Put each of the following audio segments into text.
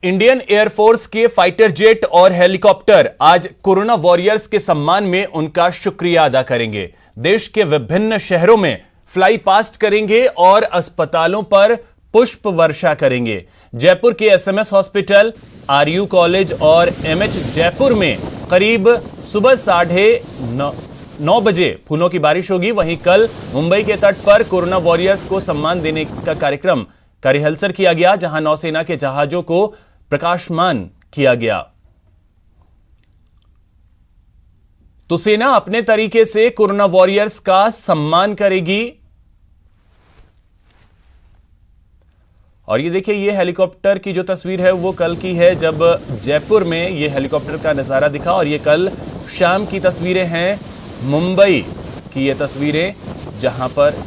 Indian air force के fighter jet और helicopter आज कोरोना वॉरियर्स के सम्मान में उनका शुक्रिया अदा करेंगे। देश के विभिन्न शहरों में फ्लाई पास्ट करेंगे और अस्पतालों पर पुष्प वर्षा करेंगे। जयपुर के एसएमएस हॉस्पिटल, आरयू कॉलेज और एमएच जयपुर में करीब सुबह 9:30 बजे फूलों की बारिश होगी। वहीं कल मुंबई के तट पर कोरोना वॉरियर्स को सम्मान देने का कार्यक्रम का रिहर्सल किया गया, जहां नौसेना के जहाजों को प्रकाशमान किया गया। तो सेना अपने तरीके से कोरोना वॉरियर्स का सम्मान करेगी। और ये देखिए, ये हेलीकॉप्टर की जो तस्वीर है वो कल की है, जब जयपुर में ये हेलीकॉप्टर का नजारा दिखा। और ये कल शाम की तस्वीरें हैं मुंबई की, ये तस्वीरें जहां पर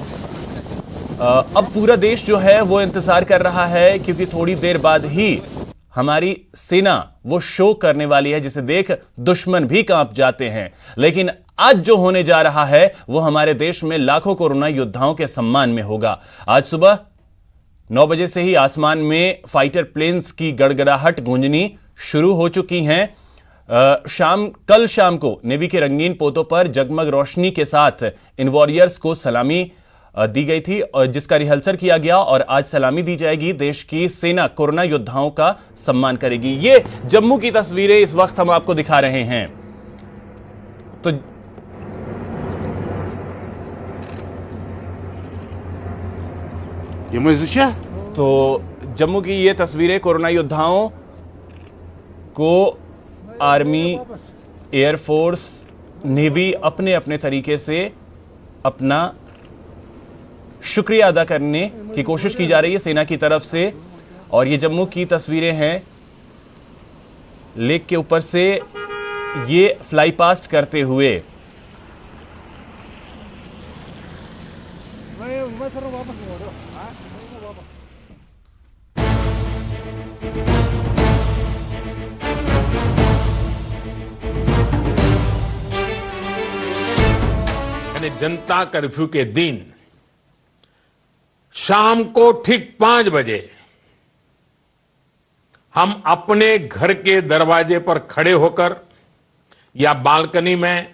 अब पूरा देश जो है वो इंतजार कर रहा है, क्योंकि थोड़ी देर बाद ही हमारी सेना वो शो करने वाली है जिसे देख दुश्मन भी कांप जाते हैं। लेकिन आज जो होने जा रहा है वो हमारे देश में लाखों कोरोना योद्धाओं के सम्मान में होगा। आज सुबह 9 बजे से ही आसमान में फाइटर प्लेन्स की गड़गड़ाहट गूंजनी शुरू हो चुकी हैं। कल शाम को नेवी के रंगीन पोतों पर जगमग रोशनी के साथ इन वॉरियर्स को सलामी दी गई थी, और जिसका रिहर्सल किया गया। और आज सलामी दी जाएगी। देश की सेना कोरोना योद्धाओं का सम्मान करेगी। ये जम्मू की तस्वीरें इस वक्त हम आपको दिखा रहे हैं। तो जम्मू की ये तस्वीरें कोरोना योद्धाओं को आर्मी, एयरफोर्स, नेवी अपने अपने तरीके से अपना शुक्रिया अदा करने की कोशिश की जा रही है सेना की तरफ से। और ये जम्मू की तस्वीरें हैं, लेक के ऊपर से ये फ्लाई पास्ट करते हुए। जनता कर्फ्यू के दिन शाम को ठीक 5 बजे हम अपने घर के दरवाजे पर खड़े होकर या बालकनी में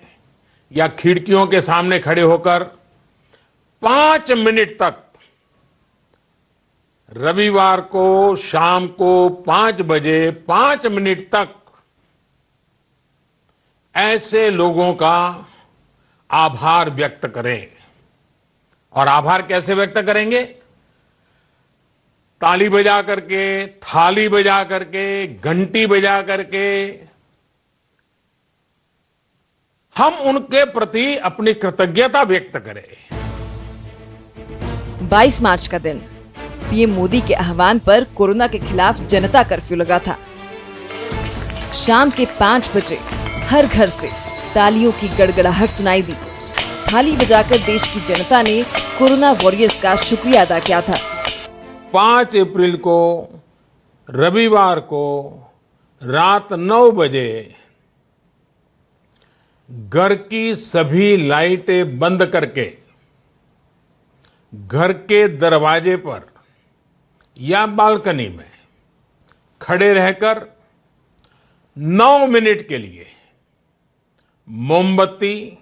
या खिड़कियों के सामने खड़े होकर 5 मिनट तक रविवार को शाम को 5 बजे 5 मिनट तक ऐसे लोगों का आभार व्यक्त करें। और आभार कैसे व्यक्त करेंगे? ताली बजा करके, थाली बजा करके, घंटी बजा करके हम उनके प्रति अपनी कृतज्ञता व्यक्त करें। 22 मार्च का दिन पीएम मोदी के आह्वान पर कोरोना के खिलाफ जनता कर्फ्यू लगा था। शाम के 5 बजे हर घर से तालियों की गड़गड़ाहट सुनाई दी। थाली बजाकर देश की जनता ने कोरोना वॉरियर्स का शुक्रिया अदा किया था। 5 अप्रैल को रविवार को रात 9 बजे घर की सभी लाइटें बंद करके घर के दरवाजे पर या बालकनी में खड़े रहकर 9 मिनट के लिए मोमबत्ती,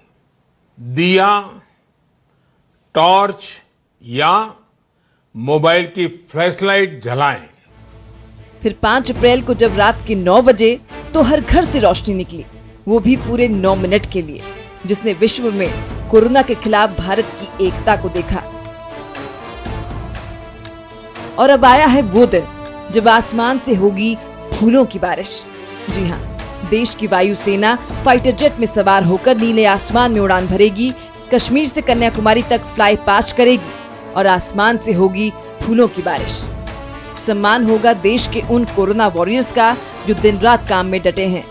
दिया, टॉर्च या मोबाइल की फ्लैशलाइट जलाएं। फिर 5 अप्रैल को जब रात के 9 बजे तो हर घर से रोशनी निकली, वो भी पूरे 9 मिनट के लिए, जिसने विश्व में कोरोना के खिलाफ भारत की एकता को देखा। और अब आया है वो दिन जब आसमान से होगी फूलों की बारिश। जी हाँ, देश की वायुसेना फाइटर जेट में सवार होकर नीले आसमान में उड़ान भरेगी, कश्मीर से कन्याकुमारी तक फ्लाई पास्ट करेगी और आसमान से होगी फूलों की बारिश। सम्मान होगा देश के उन कोरोना वॉरियर्स का जो दिन रात काम में डटे हैं।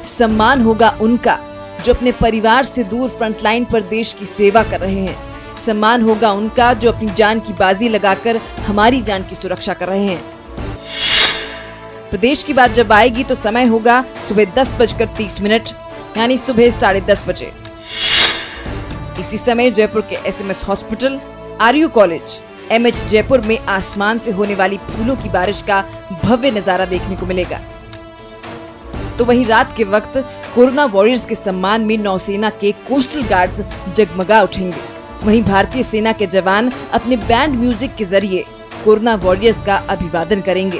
सम्मान होगा उनका जो अपने परिवार से दूर फ्रंटलाइन पर देश की सेवा कर रहे हैं। सम्मान होगा उनका जो अपनी जान की बाजी लगाकर हमारी जान की सुरक्षा कर रहे हैं। प्रदेश की बात जब आएगी तो समय होगा सुबह 10:30 यानी सुबह 10:30 बजे। इसी समय जयपुर के SMS hospital, RU college, MH Jaipur में आसमान से होने वाली फूलों की बारिश का भव्य नजारा देखने को मिलेगा। तो वहीं रात के वक्त कोरोना वॉरियर्स के सम्मान में नौसेना के कोस्टल गार्ड्स जगमगा उठेंगे। वहीं भारतीय सेना के जवान अपने बैंड म्यूजिक के जरिए कोरोना वॉरियर्स का अभिवादन करेंगे।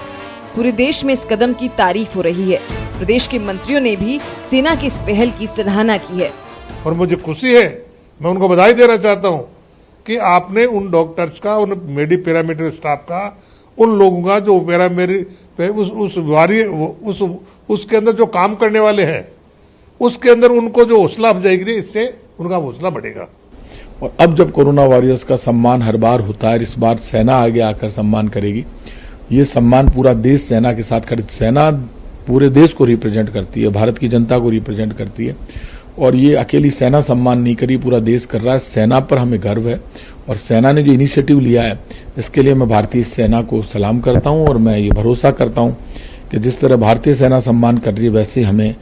पूरे देश में इस कदम की तारीफ हो रही है। प्रदेश के मंत्रियों ने भी सेना की इस पहल की सराहना की है। और मुझे खुशी है, मैं उनको बधाई देना चाहता हूं कि आपने उन डॉक्टर्स का, उन पैरामेडिकल स्टाफ का, उन लोगों का जो उसके अंदर जो काम करने वाले हैं, उसके अंदर उनको जो हौसला अफजाई करी, इससे उनका हौसला बढ़ेगा। और अब जब कोरोना वॉरियर्स का सम्मान हर बार होता है, इस बार सेना आगे आकर सम्मान करेगी। ये सम्मान पूरा देश सेना के साथ खड़ी, सेना पूरे देश को रिप्रेजेंट करती है, भारत की जनता को रिप्रेजेंट करती है। और ये अकेली सेना सम्मान नहीं करी, पूरा देश कर रहा है। सेना पर हमें गर्व है और सेना ने जो इनिशिएटिव लिया है, इसके लिए मैं भारतीय सेना को सलाम करता हूं। और मैं ये भरोसा करता हूं कि जिस तरह भारतीय सेना सम्मान कर रही है, वैसे हमें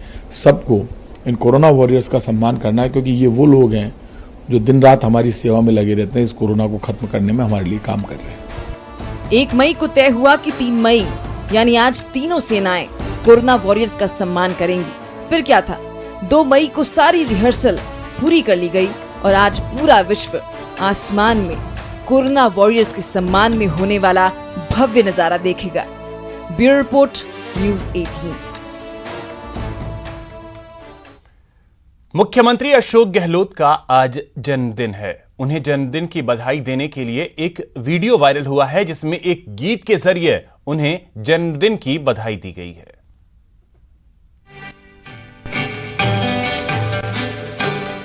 सबको इन कोरोना वॉरियर्स का सम्मान करना है, क्योंकि ये वो लोग हैं जो दिन रात हमारी सेवा में लगे रहते हैं, इस कोरोना को खत्म करने में हमारे लिए काम कर रहे हैं। 1 मई को तय हुआ कि 3 मई यानी आज तीनों सेनाएं कोरोना वॉरियर्स का सम्मान करेंगी। फिर क्या था, 2 मई को सारी रिहर्सल पूरी कर ली गई और आज पूरा विश्व आसमान में कोरोना वॉरियर्स के सम्मान में होने वाला भव्य नजारा देखेगा। Bureau report, news 18। मुख्यमंत्री अशोक गहलोत का आज जन्मदिन है। उन्हें जन्मदिन की बधाई देने के लिए एक वीडियो वायरल हुआ है, जिसमें एक गीत के जरिए उन्हें जन्मदिन की बधाई दी गई है।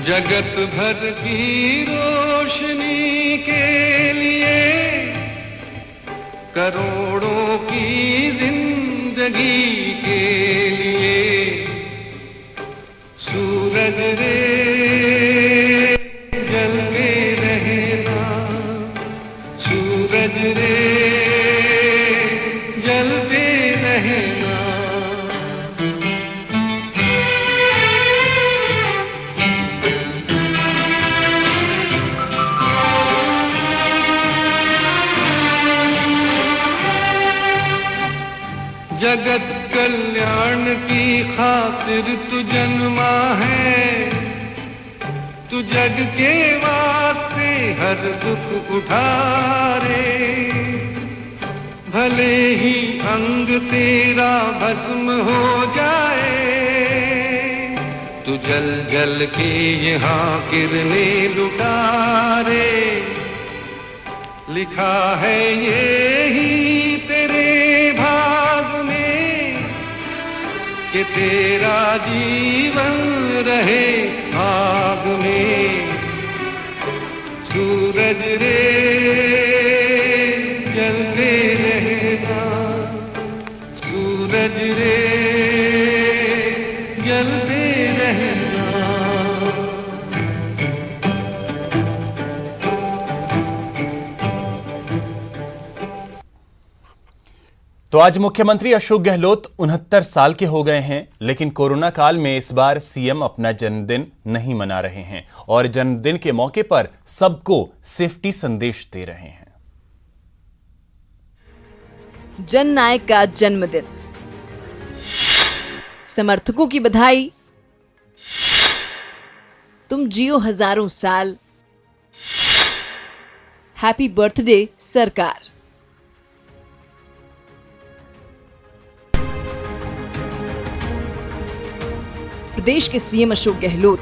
जगत भर की रोशनी के लिए, करोड़ों की जिंदगी के लिए, सूरज रे जलते रहना, सूरज रे जलते रहना। जगत कल्याण की खातिर तू जन्मा है, तू जग के वास्ते हर दुख उठारे, भले ही अंग तेरा भस्म हो जाए, तू जल जल के यहाँ किरणें लुटारे। लिखा है ये ही तेरे भाग में कि तेरा जीवन रहे आग में, सूरज रे जलते रहना, सूरज रे जलते रहना। तो आज मुख्यमंत्री अशोक गहलोत 69 साल के हो गए हैं, लेकिन कोरोना काल में इस बार सीएम अपना जन्मदिन नहीं मना रहे हैं और जन्मदिन के मौके पर सबको सेफ्टी संदेश दे रहे हैं। जननायक का जन्मदिन, समर्थकों की बधाई, तुम जियो हजारों साल, हैप्पी बर्थडे सरकार। प्रदेश के सीएम अशोक गहलोत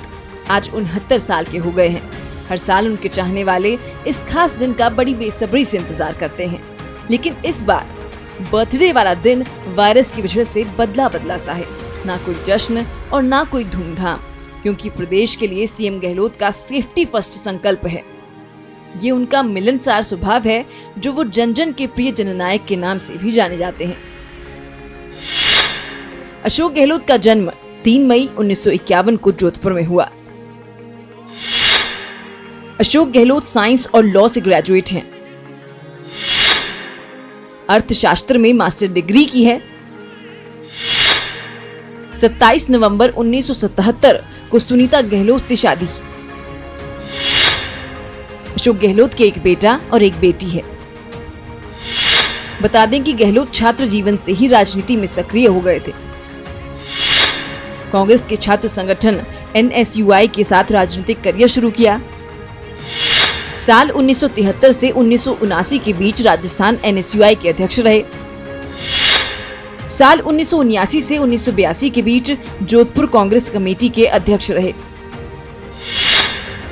आज 69 साल के हो गए हैं। हर साल उनके चाहने वाले इस खास दिन का बड़ी बेसब्री से इंतजार करते हैं, लेकिन इस बार बर्थडे वाला दिन वायरस की वजह से बदला बदला सा है। ना कोई जश्न और ना कोई धूमधाम, क्योंकि प्रदेश के लिए सीएम गहलोत का सेफ्टी फर्स्ट संकल्प है। ये उनका मिलनसार स्वभाव है, जो वो जन जन के प्रिय जननायक के नाम से भी जाने जाते हैं। अशोक गहलोत का जन्म 3 मई 1951 को जोधपुर में हुआ। अशोक गहलोत साइंस और लॉ से ग्रेजुएट हैं। अर्थशास्त्र में मास्टर डिग्री की है। 27 नवंबर 1977 को सुनीता गहलोत से शादी की। अशोक गहलोत के एक बेटा और एक बेटी है। बता दें कि गहलोत छात्र जीवन से ही राजनीति में सक्रिय हो गए थे। कांग्रेस के छात्र संगठन NSUI के साथ राजनीतिक करियर शुरू किया। साल 1973 से 1979 के बीच राजस्थान NSUI के अध्यक्ष रहे। साल 1979 से 1982 के बीच जोधपुर कांग्रेस कमेटी के अध्यक्ष रहे।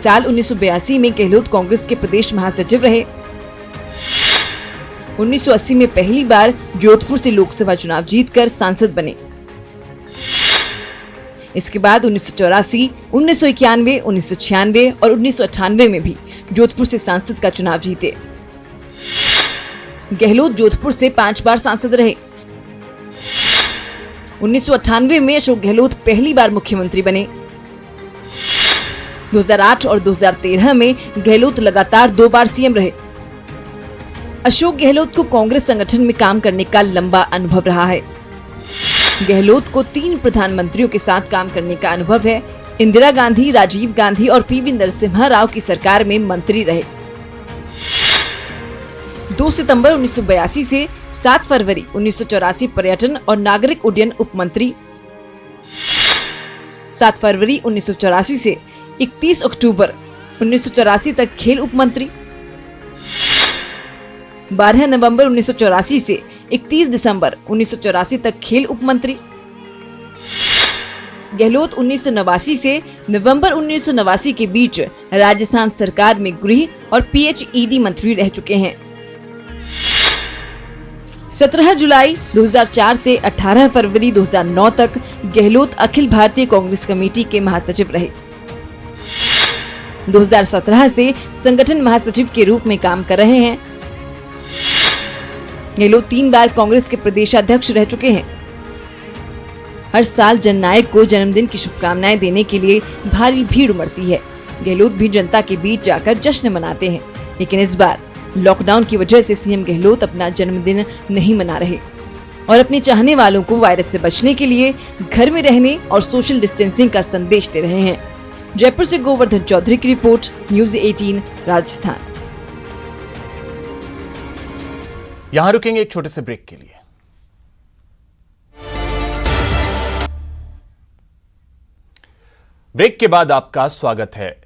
साल 1982 में गहलोत कांग्रेस के प्रदेश महासचिव रहे। 1980 में पहली बार जोधपुर से लोकसभा चुनाव जीतकर सांसद बने। इसके बाद 1984, 1991, 1996 और 1998 में भी जोधपुर से सांसद का चुनाव जीते। गहलोत जोधपुर से 5 बार सांसद रहे। 1998 में अशोक गहलोत पहली बार मुख्यमंत्री बने। 2008 और 2013 में गहलोत लगातार 2 बार सीएम रहे। अशोक गहलोत को कांग्रेस संगठन में काम करने का लंबा अनुभव रहा है। गहलोत को 3 प्रधानमंत्रियों के साथ काम करने का अनुभव है। इंदिरा गांधी, राजीव गांधी और पीवी नरसिम्हा राव की सरकार में मंत्री रहे। 2 सितंबर 1982 से 7 फरवरी 1984 पर्यटन और नागरिक उड्डयन उप मंत्री। 7 फरवरी 1984 से 31 अक्टूबर 1984 तक खेल उप मंत्री। 12 नवंबर 1984 से 31 दिसंबर 1984 तक खेल उप मंत्री। गहलोत 1989 से नवंबर 1989 के बीच राजस्थान सरकार में गृह और PHED मंत्री रह चुके हैं। 17 जुलाई 2004 से 18 फरवरी 2009 तक गहलोत अखिल भारतीय कांग्रेस कमेटी के महासचिव रहे। 2017 से संगठन महासचिव के रूप में काम कर रहे हैं। गहलोत 3 बार कांग्रेस के प्रदेशाध्यक्ष रह चुके हैं। हर साल जननायक को जन्मदिन की शुभकामनाएं देने के लिए भारी भीड़ उमड़ती है। गहलोत भी जनता के बीच जाकर जश्न मनाते हैं, लेकिन इस बार लॉकडाउन की वजह से सीएम गहलोत अपना जन्मदिन नहीं मना रहे और अपने चाहने वालों को वायरस से बचने के लिए घर में रहने और सोशल डिस्टेंसिंग का संदेश दे रहे हैं। जयपुर से गोवर्धन चौधरी की रिपोर्ट, न्यूज़ 18 राजस्थान। यहां रुकेंगे एक छोटे से ब्रेक के लिए। ब्रेक के बाद आपका स्वागत है।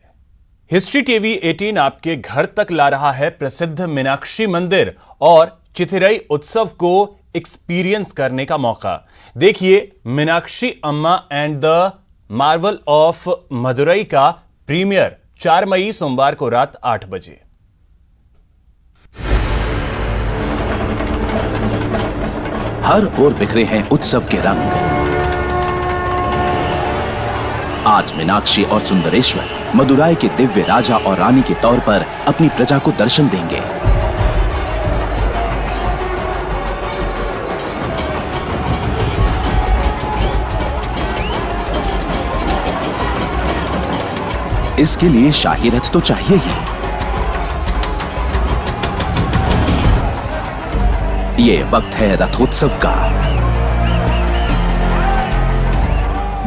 हिस्ट्री टीवी 18 आपके घर तक ला रहा है प्रसिद्ध मीनाक्षी मंदिर और चिथिरई उत्सव को एक्सपीरियंस करने का मौका। देखिए मीनाक्षी अम्मा and the Marvel of Madurai का प्रीमियर 4 मई सोमवार को रात 8 बजे। हर ओर बिखरे हैं उत्सव के रंग। आज मीनाक्षी और सुंदरेश्वर मदुराई के दिव्य राजा और रानी के तौर पर अपनी प्रजा को दर्शन देंगे। इसके लिए शाही रथ तो चाहिए ही। ये वक्त है रथोत्सव का।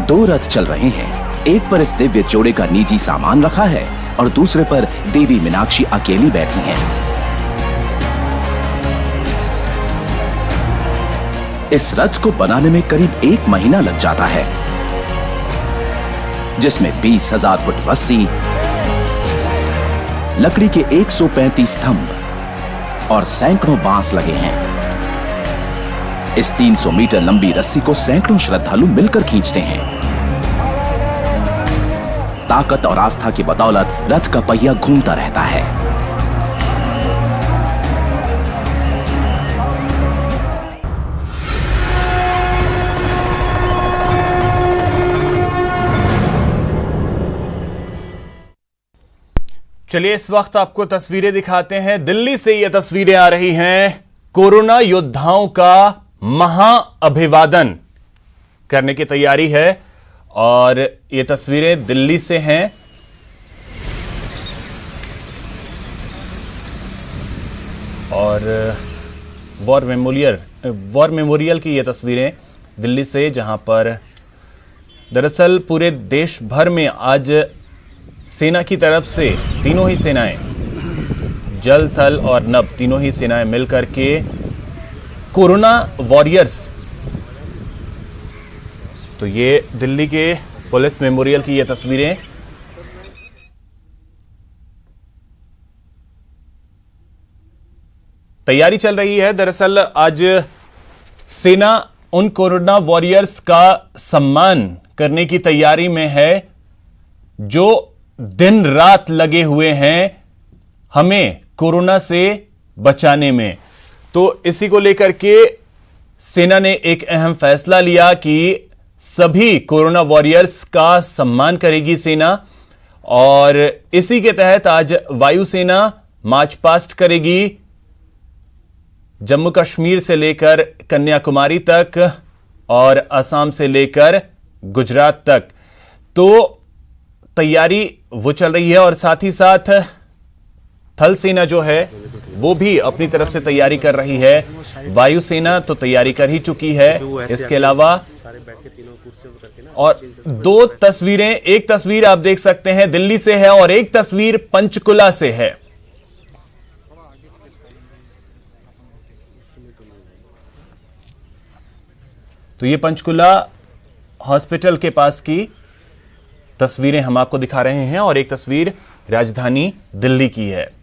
2 रथ चल रहे हैं। एक पर इस दिव्य जोड़े का निजी सामान रखा है और दूसरे पर देवी मीनाक्षी अकेली बैठी हैं। इस रथ को बनाने में करीब 1 महीना लग जाता है, जिसमें 20,000 फुट रस्सी, लकड़ी के 135 स्तंभ और सैकड़ों बांस लगे हैं। इस 300 मीटर लंबी रस्सी को सैकड़ों श्रद्धालु मिलकर खींचते हैं। ताकत और आस्था की बदौलत रथ का पहिया घूमता रहता है। चलिए इस वक्त आपको तस्वीरें दिखाते हैं। दिल्ली से ये तस्वीरें आ रही हैं। कोरोना योद्धाओं का महाअभिवादन करने की तैयारी है और ये तस्वीरें दिल्ली से हैं। और वॉर मेमोरियल की ये तस्वीरें दिल्ली से, जहां पर दरअसल पूरे देश भर में आज सेना की तरफ से तीनों ही सेनाएं, जल, थल और नभ, तीनों ही सेनाएं मिलकर के कोरोना वॉरियर्स। तो ये दिल्ली के पुलिस मेमोरियल की ये तस्वीरें। तैयारी चल रही है। दरअसल आज सेना उन कोरोना वॉरियर्स का सम्मान करने की तैयारी में है जो दिन रात लगे हुए हैं हमें कोरोना से बचाने में। तो इसी को लेकर के सेना ने एक अहम फैसला लिया कि सभी कोरोना वॉरियर्स का सम्मान करेगी सेना, और इसी के तहत आज वायुसेना मार्च पास्ट करेगी जम्मू कश्मीर से लेकर कन्याकुमारी तक और असम से लेकर गुजरात तक। तो तैयारी वो चल रही है और साथ ही साथ थल सेना जो है वो भी अपनी तरफ से तैयारी कर रही है। वायुसेना तो तैयारी कर ही चुकी है। इसके अलावा और दो तस्वीरें, एक तस्वीर आप देख सकते हैं दिल्ली से है और एक तस्वीर पंचकुला से है। तो ये पंचकुला हॉस्पिटल के पास की तस्वीरें हम आपको दिखा रहे हैं और एक तस्वीर राजधानी दिल्ली की है।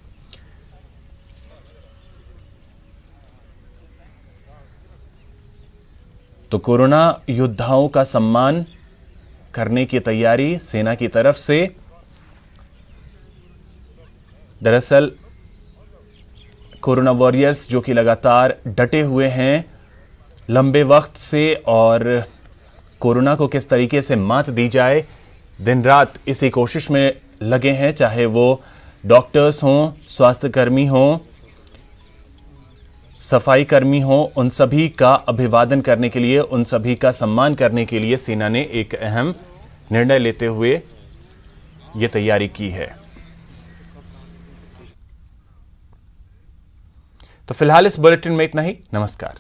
तो कोरोना योद्धाओं का सम्मान करने की तैयारी सेना की तरफ से। दरअसल कोरोना वॉरियर्स जो कि लगातार डटे हुए हैं लंबे वक्त से, और कोरोना को किस तरीके से मात दी जाए, दिन रात इसी कोशिश में लगे हैं। चाहे वो डॉक्टर्स हों, स्वास्थ्यकर्मी हों, सफाई कर्मी हो, उन सभी का अभिवादन करने के लिए, उन सभी का सम्मान करने के लिए सेना ने एक अहम निर्णय लेते हुए यह तैयारी की है। तो फिलहाल इस बुलेटिन में इतना ही। नमस्कार।